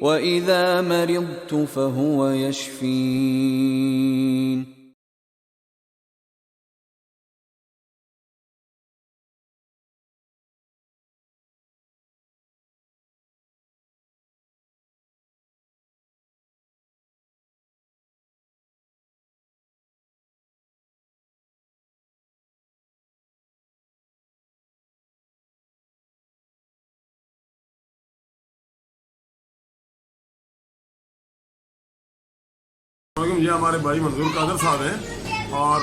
وَإِذَا مَرِضْتُ فَهُوَ يَشْفِينِ. یہ ہمارے بھائی منظور قادر صاحب ہیں اور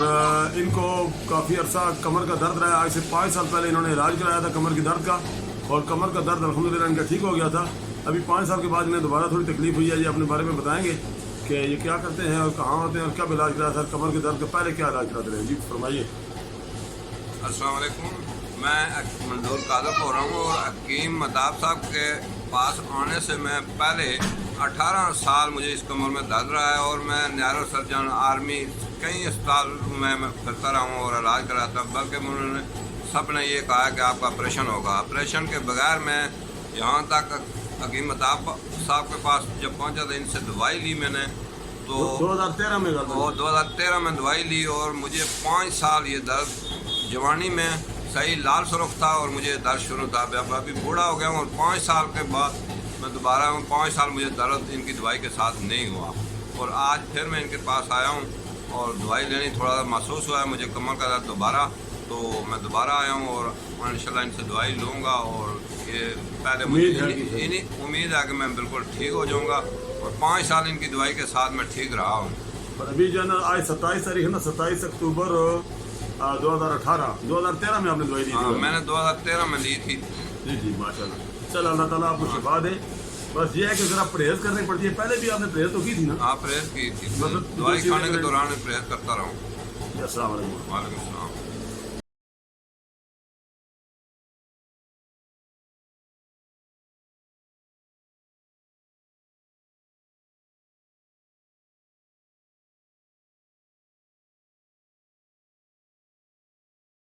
ان کو کافی عرصہ کمر کا درد رہا ہے. آج سے 5 سال پہلے انہوں نے علاج کرایا تھا کمر کی درد کا اور کمر کا درد الحمدللہ ان کا ٹھیک ہو گیا تھا. ابھی 5 سال کے بعد انہیں دوبارہ تھوڑی تکلیف ہوئی ہے. یہ اپنے بارے میں بتائیں گے کہ یہ کیا کرتے ہیں اور کہاں ہوتے ہیں اور کب علاج کرایا تھا کمر کے درد کا, پہلے کیا علاج کراتے رہے. جی فرمائیے. السلام علیکم, میں منظور قادر بول رہا ہوں اور حکیم مطاب صاحب کے پاس آنے سے میں پہلے 18 سال مجھے اس کمر میں درد رہا ہے اور میں نیورو سرجن آرمی کئی اسپتال میں پھرتا رہا ہوں اور علاج کراتا ہوں. بلکہ انہوں نے سب نے یہ کہا کہ آپ کا آپریشن ہوگا. آپریشن کے بغیر میں یہاں تک حکیم مطاب صاحب کے پاس جب پہنچا تھا, ان سے دوائی لی میں نے تو 2013 میں 2013 میں دوائی لی اور مجھے 5 سال یہ درد جوانی میں صحیح لال سرخ تھا اور مجھے درد شروع تھا. ابھی بوڑھا ہو گیا ہوں اور 5 سال کے بعد میں دوبارہ ہوں. 5 سال مجھے درد ان کی دوائی کے ساتھ نہیں ہوا اور آج پھر میں ان کے پاس آیا ہوں اور دوائی لینی تھوڑا سا محسوس ہوا ہے مجھے کمر کا درد دوبارہ, تو میں دوبارہ آیا ہوں اور انشاءاللہ ان سے دوائی لوں گا اور یہ پہلے مجھے امید ہے کہ میں بالکل ٹھیک ہو جاؤں گا اور 5 سال ان کی دوائی کے ساتھ میں ٹھیک رہا ہوں. اور ابھی جو ہے نا آج 27 تاریخ ہے نا, 27 اکتوبر 2013 میں آپ نے دوائی لی تھی. میں نے 2013 میں لی تھی. جی ماشاء اللہ. چل اللہ تعالیٰ آپ کو شفا دے. بس یہ ہے کہ ذرا پرہیز کرنی پڑتی ہے. پہلے بھی آپ نے پرہیز تو کی تھی نا؟ ہاں پرہیز کی تھی, دوائی کھانے کے دوران پرہیز کرتا رہا ہوں. السلام علیکم. وعلیکم السلام.